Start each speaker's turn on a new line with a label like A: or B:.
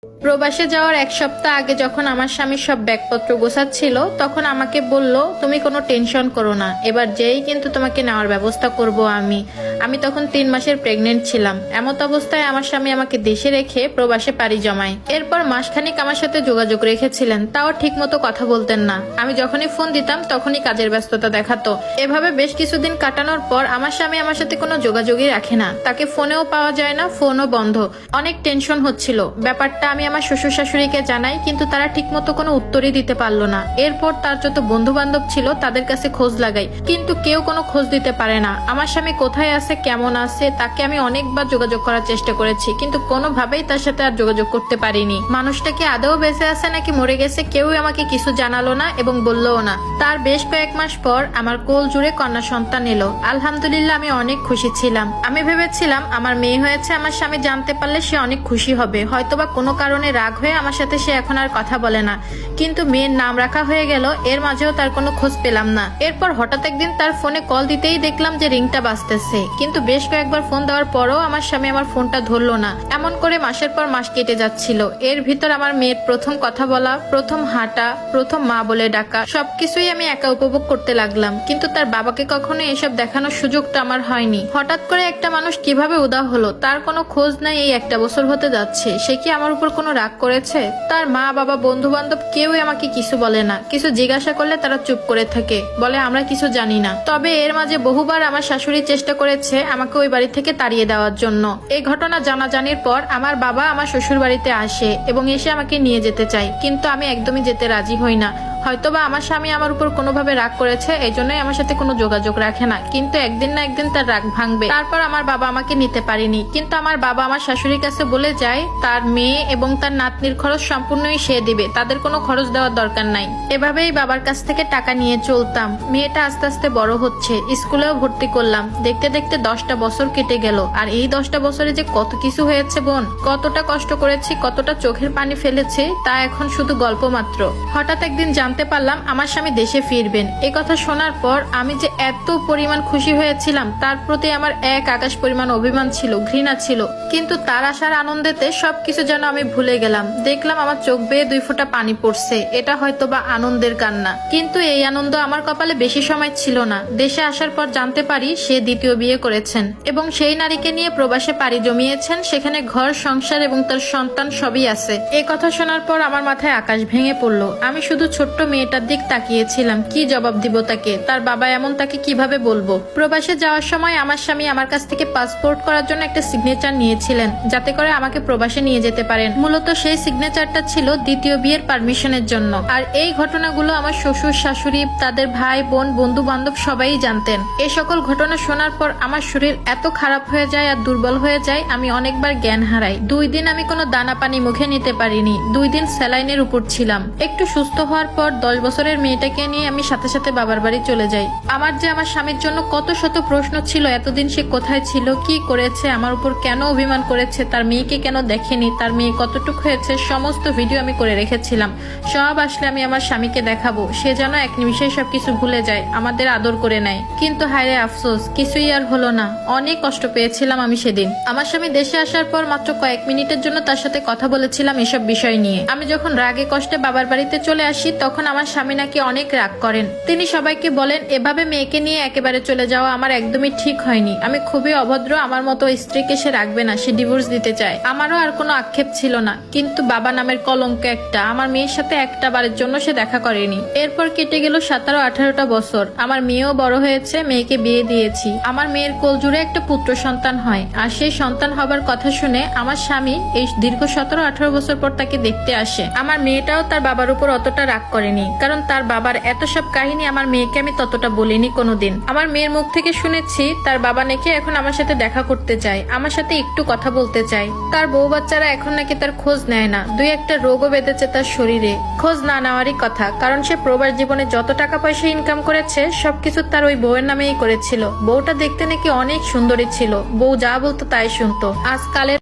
A: প্রবাসে যাওয়ার এক সপ্তাহ আগে যখন আমার স্বামী সব ব্যাগপত্র গোছাচ্ছিল তখন আমাকে বলল, তুমি কোনো টেনশন করো না, এবার যেই কিন্তু তোমাকে নেওয়ার ব্যবস্থা করব আমি তখন 3 মাসের প্রেগনেন্ট ছিলাম। এমত অবস্থায় আমার স্বামী আমাকে দেশে রেখে প্রবাসে পাড়ি জমায়। এরপর মাসখানিক আমার সাথে যোগাযোগ রেখেছিলেন, তাও ঠিক মতো কথা বলতেন না। আমি যখনই ফোন দিতাম তখনই কাজের ব্যস্ততা দেখাতো। এভাবে বেশ কিছুদিন কাটানোর পর আমার স্বামী আমার সাথে কোনো যোগাযোগই রাখে না, তাকে ফোনেও পাওয়া যায় না, ফোনও বন্ধ। অনেক টেনশন হচ্ছিল। ব্যাপারটা আমি আমার শ্বশুর শাশুড়িকে জানাই, কিন্তু তারা ঠিকমতো কোনো উত্তরই দিতে পারলো না। এরপর তার যত বন্ধু বান্ধব ছিল তাদের কাছে খোঁজ লাগাই, কিন্তু কেউ কোনো খোঁজ দিতে পারে না। আমার স্বামী কোথায় আছে, কেমন আছে, তাকে আমি অনেকবার যোগাযোগ করার চেষ্টা করেছি, কিন্তু কোনোভাবেই তার সাথে আর যোগাযোগ করতে পারিনি। মানুষটা কি আদৌ বেঁচে আছে নাকি মরে গেছে কেউই আমাকে কিছু জানালো না এবং বললোও না। তার বেশ কয়েক মাস পর আমার কোল জুড়ে কন্যা সন্তান এলো। আলহামদুলিল্লাহ, আমি অনেক খুশি ছিলাম। আমি ভেবেছিলাম আমার মেয়ে হয়েছে, আমার স্বামী জানতে পারলে সে অনেক খুশি হবে, হয়তোবা কোনো কারণে রাগ হয়ে আমার সাথে সে এখন আর কথা বলে না। কিন্তু মেয়ের নাম রাখা হয়ে গেল, এর মাঝেও তার কোনো খোঁজ পেলাম না। এরপর হঠাৎ একদিন তার ফোনে কল দিতেই দেখলাম যে রিংটা বাজতেছে, কিন্তু বেশ কয়েকবার ফোন দেওয়ার পরও আমার স্বামী আমার ফোনটা ধরলো না। এমন করে মাসের পর মাস কেটে যাচ্ছিল। এর ভিতর আমার মেয়ের প্রথম কথা বলা, প্রথম হাঁটা, প্রথম মা বলে ডাকা, সবকিছুই আমি একা উপভোগ করতে লাগলাম। কিন্তু তার বাবাকে কখনো এসব দেখানোর সুযোগটা আমার হয়নি। হঠাৎ করে একটা মানুষ কিভাবে উদা হলো, তার কোনো খোঁজ নাই। এই 1 বছর হতে যাচ্ছে, সে কি আমার উপর কোনো রাগ করেছে? তার মা বাবা বন্ধু বান্ধব কেউই আমাকে কিছু বলে না। কিছু জিজ্ঞাসা করলে তারা চুপ করে থাকে, বলে আমরা কিছু জানি না। তবে এর মাঝে বহুবার আমার শাশুড়ি চেষ্টা করেছে আমাকে ওই বাড়ি থেকে তাড়িয়ে দেওয়ার জন্য। এই ঘটনা জানাজানির পর আমার বাবা আমার শ্বশুর বাড়িতে আসে এবং এসে আমাকে নিয়ে যেতে চায়, কিন্তু আমি একদমই যেতে রাজি হই না। হয়তোবা আমার স্বামী আমার উপর কোনোভাবে রাগ করেছে, এই জন্যই আমার সাথে কোনো যোগাযোগ রাখে না। কিন্তু একদিন না একদিন তার রাগ ভাঙবে। তারপর আমার বাবা আমাকে নিতে পারেনি, কিন্তু আমার বাবা আমার শাশুড়ির কাছে বলে যায় তার মেয়ে এবং তার নাতনির খরচ সম্পূর্ণই সে দিবে, তাদের কোনো খরচ দেওয়ার দরকার নাই। এভাবেই বাবার কাছ থেকে টাকা নিয়ে চলতাম। মেয়েটা আস্তে আস্তে বড় হচ্ছে, স্কুলেও ভর্তি করলাম। দেখতে দেখতে 10টা বছর কেটে গেল। আর এই 10টা বছরে যে কত কিছু হয়েছে বোন, কতটা কষ্ট করেছি, কতটা চোখের পানি ফেলেছি, তা এখন শুধু গল্প মাত্র। হঠাৎ একদিন জানতে পারলাম আমার স্বামী দেশে ফিরবেন। এই কথা শোনার পর আমি যে এত পরিমাণ খুশি হয়েছিলাম, তার প্রতি আমার এক আকাশ পরিমাণ অভিমান ছিল, ঘৃণা ছিল। কিন্তু তার আসার আনন্দেতে সবকিছু যেন আমি ভুলে গেলাম। দেখলাম আমার চোখ বেয়ে 2 ফোঁটা পানি পড়ছে, এটা হয়তো বা আনন্দের কান্না। কিন্তু এই আনন্দ আমার কপালে বেশি সময় ছিল না। দেশে আসার পর জানতে পারি সে দ্বিতীয় বিয়ে করেছেন এবং সেই নারীকে নিয়ে প্রবাসে পাড়ি জমিয়েছেন। সেখানে ঘর সংসার এবং তার সন্তান সবই আছে। এই কথা শোনার পর আমার মাথায় আকাশ ভেঙে পড়লো। আমি শুধু ছোট্ট মেয়েটার দিক তাকিয়েছিলাম, কি জবাব দিব তাকে? তার বাবা এমন, তাকে কিভাবে বলবো? প্রবাসে যাওয়ার সময় আমার স্বামী আমার কাছ থেকে পাসপোর্ট করার জন্য একটা সিগনেচার নিয়েছিলেন, যাতে করে আমাকে প্রবাসে নিয়ে যেতে পারেন। মূলত সেই সিগনেচারটা ছিল দ্বিতীয় বিয়ের পারমিশনের জন্য। আর এই ঘটনাগুলো আমার শ্বশুর শাশুড়ি, তাদের ভাই বোন, বন্ধু বান্ধব সবাই জানতেন। এই সকল ঘটনা শোনার পর আমার শরীর এত খারাপ হয়ে যায় আর দুর্বল হয়ে যায়, আমি অনেকবার জ্ঞান হারাই। 2 দিন আমি কোনো দানা পানি মুখে নিতে পারিনি। 2 দিন স্যালাইনের উপর ছিলাম। একটু সুস্থ হওয়ার পর 10 বছরের মেয়েটাকে নিয়ে আমি সাথে সাথে বাবার বাড়ি চলে যাই। আমার যে আমার স্বামীর জন্য কত শত প্রশ্ন ছিল, এতদিন সে কোথায় ছিল, কি করেছে, আমার উপর কেন অভিমান করেছে, তার মেয়েকে কেন দেখেনি, তার মেয়ে কতটুকু হয়েছে, সমস্ত ভিডিও আমি করে রেখেছিলাম। সব আসলে আমি আমার স্বামীকে দেখাবো, সে যেন 1 নিমিষেই সবকিছু ভুলে যায়, আমাদের আদর করে নেয়। কিন্তু হায়রে আফসোস, কিছুই আর হলো না। অনেক কষ্ট পেয়েছিলাম আমি সেদিন। আমার স্বামী দেশে আসার পর মাত্র কয়েক মিনিটের জন্য তার সাথে কথা বলেছিলাম এসব বিষয় নিয়ে। আমি যখন রাগে কষ্টে বাবার বাড়িতে চলে আসি, তখন আমার স্বামী নাকি অনেক রাগ করেন। তিনি সবাইকে বলেন এভাবে মেয়েকে নিয়ে একেবারে চলে যাওয়া আমার একদমই ঠিক হয়নি। আমি খুবই অভদ্র, আমার মতো স্ত্রীকে সে রাখবে না, সে ডিভোর্স দিতে চায়। আমারও আর কোনো আক্ষেপ ছিল না, কিন্তু বাবা নামের কলঙ্ক একটা। আমার মেয়ের সাথে একটা বারের জন্য সে দেখা করেনি। এরপর কেটে গেল 17-18টা বছর। আমার মেয়েও বড় হয়েছে, মেয়েকে বিয়ে দিয়েছি। আমার মেয়ের কোল জুড়ে একটা পুত্র সন্তান হয়। আর সেই সন্তান হবার কথা শুনে আমার স্বামী এই দীর্ঘ 17-18 বছর পর তাকে দেখতে আসে। আমার মেয়েটাও তার বাবার উপর অতটা রাগ করেনি, কারণ তার বাবার এত সব কাহিনী আমার মেয়েকে আমি ততটা বলিনি কোনোদিন। আমার মেয়ের মুখ থেকে শুনেছি তার বাবা নাকি এখন আমার সাথে দেখা করতে চায়, আমার সাথে একটু কথা বলতে চায়। তার বউ বাচ্চারা এখন নাকি তার খোঁজ নেয় না। 2-1টা রোগও বেঁধেছে তার শরীরে, খোঁজ না নেওয়ারই কথা। কারণ সে প্রবাস জীবনে যত টাকা পয়সা ইনকাম করেছে সবকিছু তার ওই বউয়ের নামেই করেছিল। বউটা দেখতে নাকি অনেক সুন্দরী ছিল, বউ যা বলতো তাই শুনতো। আজকালের